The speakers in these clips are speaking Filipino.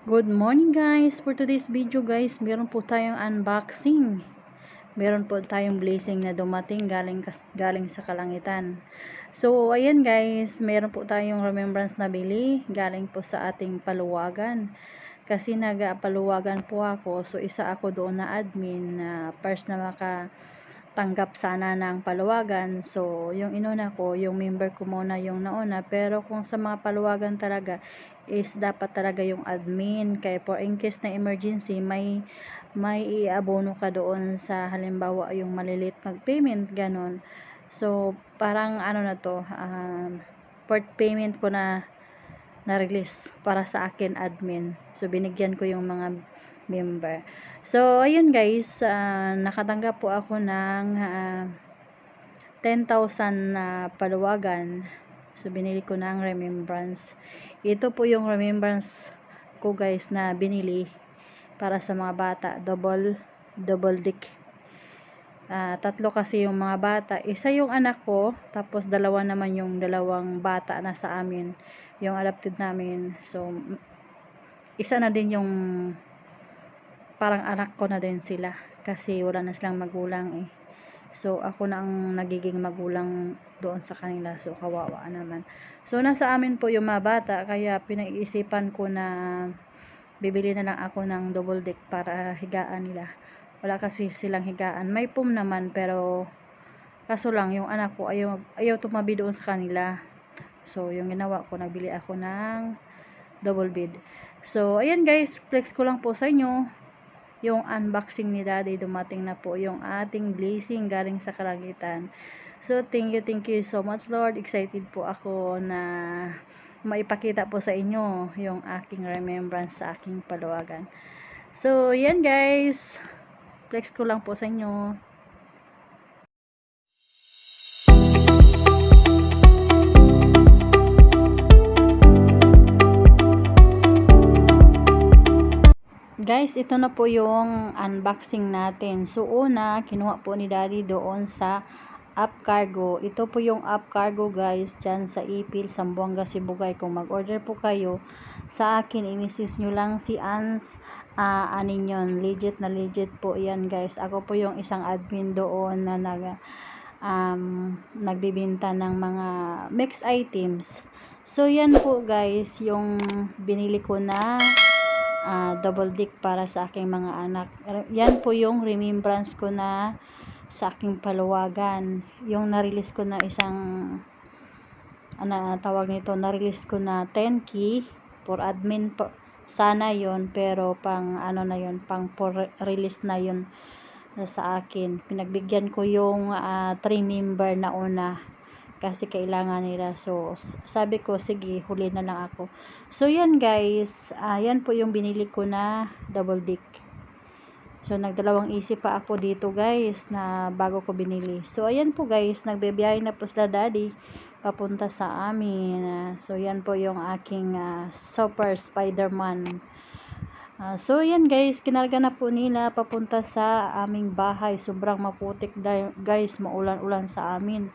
Good morning guys! For today's video guys, meron po tayong unboxing. Meron po tayong blessing na dumating galing sa kalangitan. So ayan guys, meron po tayong remembrance na bili galing po sa ating paluwagan. Kasi nagapaluwagan po ako, so isa ako doon na admin na first na tanggap sana ng paluwagan. So, yung inuna ko, yung member ko muna yung nauna. Pero kung sa mga paluwagan talaga, is dapat talaga yung admin. Kaya for in case na emergency, may iabono ka doon sa halimbawa yung malilit mag-payment, ganon. So, parang ano na to, part payment ko na release para sa akin admin. So, binigyan ko yung mga member. So, ayun guys, nakatanggap po ako ng 10,000 na paluwagan. So, binili ko ng remembrance. Ito po yung remembrance ko guys na binili para sa mga bata. Double dick. Tatlo kasi yung mga bata. Isa yung anak ko, tapos dalawa naman yung dalawang bata na sa amin. Yung adopted namin. So, isa na din yung parang anak ko na din sila kasi wala na silang magulang eh. So ako na ang nagiging magulang doon sa kanila, so kawawa naman. So nasa amin po yung mga bata, kaya pinag-iisipan ko na bibili na lang ako ng double deck para higaan nila. Wala kasi silang higaan, may pum naman pero kaso lang yung anak ko ayaw tumabi doon sa kanila. So yung ginawa ko, nagbili ako ng double bed. So ayan guys, flex ko lang po sa inyo yung unboxing ni Daddy. Dumating na po yung ating blessing galing sa kalangitan. So thank you so much Lord. Excited po ako na maipakita po sa inyo yung aking remembrance sa aking paluwagan. So yan guys, flex ko lang po sa inyo. Guys, ito na po yung unboxing natin. So, una, kinuha po ni Daddy doon sa Up Cargo. Ito po yung Up Cargo guys, dyan sa Ipil, Zamboanga, Sibugay. Kung mag-order po kayo, sa akin, imisis nyo lang si Ans Aninyon. Legit na legit po yan guys. Ako po yung isang admin doon na nagbibinta ng mga mix items. So, yan po guys, yung binili ko na double dick para sa aking mga anak. Yan po yung remembrance ko na sa aking paluwagan. Yung na-release ko na isang tawag nito, na-release ko na 10K for admin po. Sana yon, pero pang ano na yon, pang for release na yon sa akin. Pinagbigyan ko yung 3 member na una kasi kailangan nila. So sabi ko sige, huli na lang ako. So yan guys, yan po yung binili ko na double dick. So nagdalawang isip pa ako dito guys na bago ko binili. So ayan po guys, nagbebiyahe na po sila Daddy papunta sa amin. So yan po yung aking Super Spider-Man. So yan guys, kinarga na po nila papunta sa aming bahay. Sobrang maputik guys, maulan-ulan sa amin.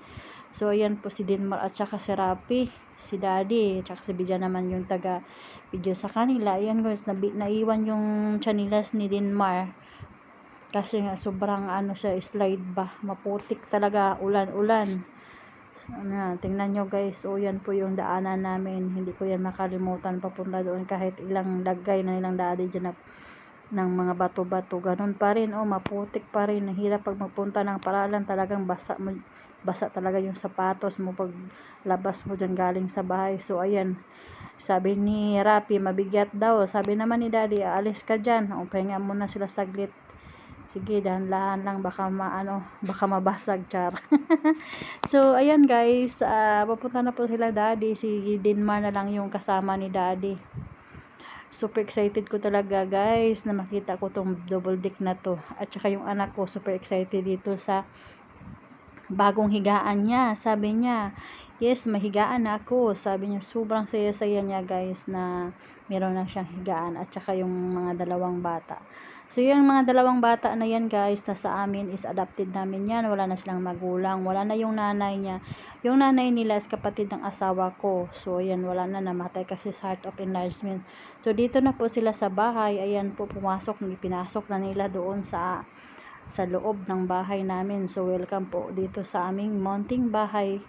So ayan po si Dinmar at saka si Rapi, si Daddy, at saka si Bija naman yung taga video sa kanila. Ayan guys, naiwan yung chanilas ni Dinmar kasi nga sobrang ano siya, slide ba, maputik talaga, ulan-ulan. Tingnan nyo guys, o yan po yung daanan namin, hindi ko yan makalimutan papunta doon kahit ilang lagay na nilang Daddy dyan ng mga bato-bato, ganun pa rin, maputik pa rin. Hirap pag magpunta ng paralan, talagang basa talaga yung sapatos mo pag labas mo dyan galing sa bahay. So ayan, sabi ni Rapi mabigat daw, sabi naman ni Daddy aalis ka dyan, pahinga muna sila saglit, sige dahan-dahan lang, baka mabasag, char. So ayan guys, papunta na po sila Daddy, si Dinmar na lang yung kasama ni Daddy. Super excited ko talaga guys na makita ko tong double dick na to, at saka yung anak ko super excited dito sa bagong higaan niya. Sabi niya Yes, mahigaan na ako. Sabi niya, sobrang saya-saya niya guys na meron na siyang higaan at saka yung mga dalawang bata. So, yung mga dalawang bata na yan guys, na sa amin is adopted namin yan. Wala na silang magulang. Wala na yung nanay niya. Yung nanay nila is kapatid ng asawa ko. So, ayan, wala na, namatay kasi sa heart of enlargement. So, dito na po sila sa bahay. Ayan po, pinasok na nila doon sa loob ng bahay namin. So, welcome po dito sa aming mounting bahay.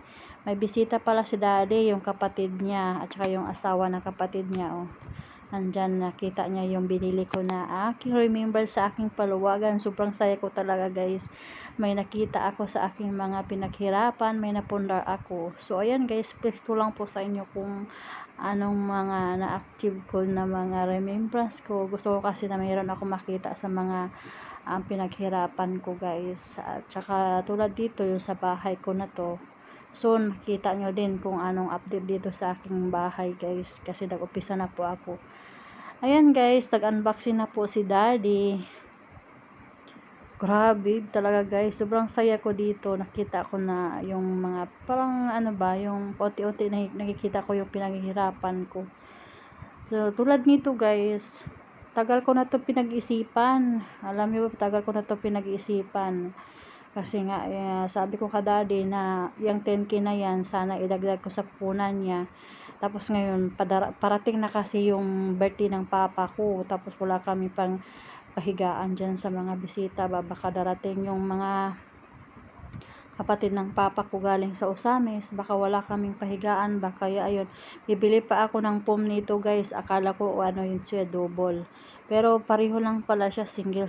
May bisita pala si daddy, yung kapatid niya, at saka yung asawa ng kapatid niya, oh. Andyan, nakita niya yung binili ko na aking remember sa aking paluwagan. Sobrang saya ko talaga guys. May nakita ako sa aking mga pinaghirapan, may napundar ako. So, ayan guys, please ko lang po sa inyo kung anong mga na-active ko na mga remembrance ko. Gusto ko kasi na mayroon ako makita sa mga pinaghirapan ko guys. At saka tulad dito, yung sa bahay ko na to. Soon makita nyo din kung anong update dito sa aking bahay guys, kasi nag-upisa na po ako. Ayan guys, nag-unboxing na po si daddy. Grabe talaga guys, sobrang saya ko dito. Nakita ko na yung mga parang ano ba, yung unti-unti nakikita ko yung pinaghihirapan ko. So tulad nito guys, tagal ko na to pinag-isipan. Alam niyo, tagal ko na to pinag-isipan. Kasi nga, sabi ko ka daddy na yung 10K na yan, sana idagdag ko sa punan niya. Tapos ngayon, parating na kasi yung birthday ng papa ko. Tapos wala kami pang pahigaan dyan sa mga bisita. Baka darating yung mga kapatid ng papa ko galing sa Osamis. Baka wala kaming pahigaan. Baka ayun, bibili pa ako ng foam nito guys. Akala ko ano yun siya, double. Pero pareho lang pala siya, single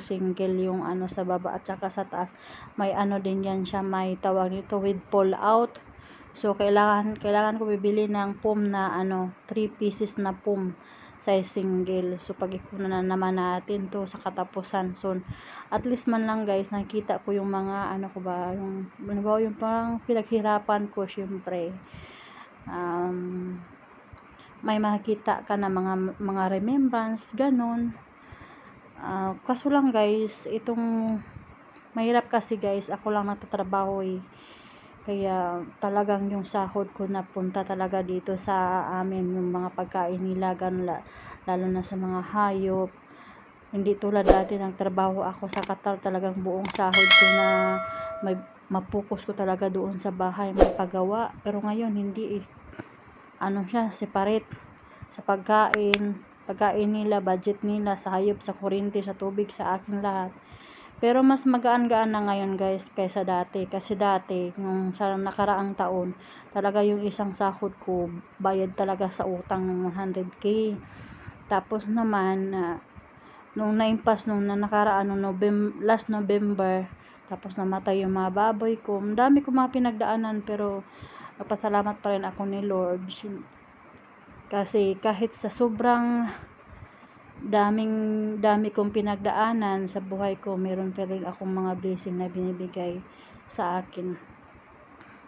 yung ano sa baba at saka sa taas. May ano din yan siya, may tawag nito with pull out. So kailangan ko bibili ng foam na ano, 3 pieces na foam size single. So pag-ipunan na naman natin to sa katapusan. So at least man lang guys, nakita ko yung mga ano ko ba, yung parang pinaghirapan ko syempre. May makita ka na mga remembrance ganun. Kaso lang guys, itong mahirap kasi guys, ako lang nagtatrabaho kaya talagang yung sahod ko napunta talaga dito sa amin, yung mga pagkain nila ganun, lalo na sa mga hayop. Hindi tulad dati nagtrabaho ako sa Qatar, talagang buong sahod ko na may mapokus ko talaga doon sa bahay, may pagawa. Pero ngayon hindi ano siya, separate sa pagkain nila, budget nila, sa hayop, sa kuryente, sa tubig, sa akin lahat. Pero mas magaan-gaan na ngayon guys kaysa dati. Kasi dati, nung sa nakaraang taon, talaga yung isang sahod ko, bayad talaga sa utang ng 100K. Tapos naman, nung naimpas, nung nakaraan, last November, tapos namatay yung mga baboy ko. Ang dami ko mga pinagdaanan, pero nagpasalamat pa rin ako ni Lord. Kasi kahit sa sobrang dami kong pinagdaanan sa buhay ko, meron pa rin akong mga blessing na binibigay sa akin.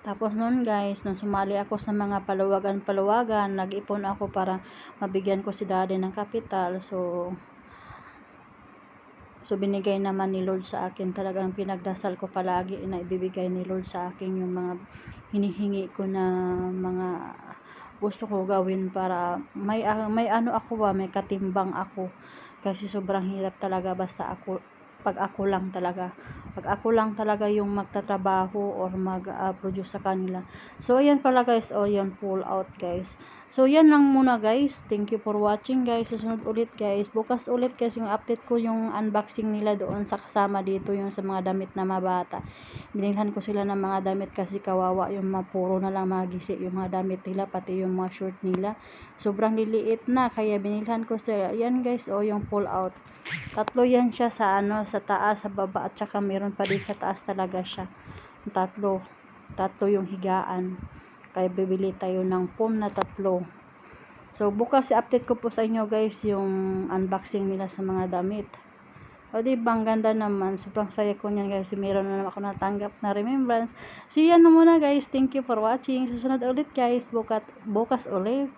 Tapos noon guys, nung sumali ako sa mga paluwagan, nag-ipon ako para mabigyan ko si daddy ng kapital. So binigay naman ni Lord sa akin. Talagang pinagdasal ko palagi na ibibigay ni Lord sa akin yung mga hinihingi ko na mga gusto ko gawin, para may ano ako ba, may katimbang ako. Kasi sobrang hirap talaga pag ako lang talaga yung magtatrabaho or mag-produce sa kanila. So ayan pala guys, yan pull out guys. So yan lang muna guys, thank you for watching guys. Susunod ulit guys, bukas ulit guys yung update ko, yung unboxing nila doon sa kasama dito, yung sa mga damit na mabata. Binilhan ko sila ng mga damit kasi kawawa yung puro na lang mga gisi yung mga damit nila, pati yung mga short nila sobrang liliit na, kaya binilhan ko sila. Yan guys, yung pull out, tatlo yan siya sa sa taas, sa baba, at saka meron pa din sa taas talaga siya, tatlo yung higaan. Kaya bibili tayo ng foam na tatlo. So bukas i-update ko po sa inyo guys yung unboxing nila sa mga damit. O diba, ang ganda naman, sobrang saya ko niyan guys, meron na naman ako natanggap na remembrance. So yan na muna guys, thank you for watching. Susunod ulit guys, bukas ulit.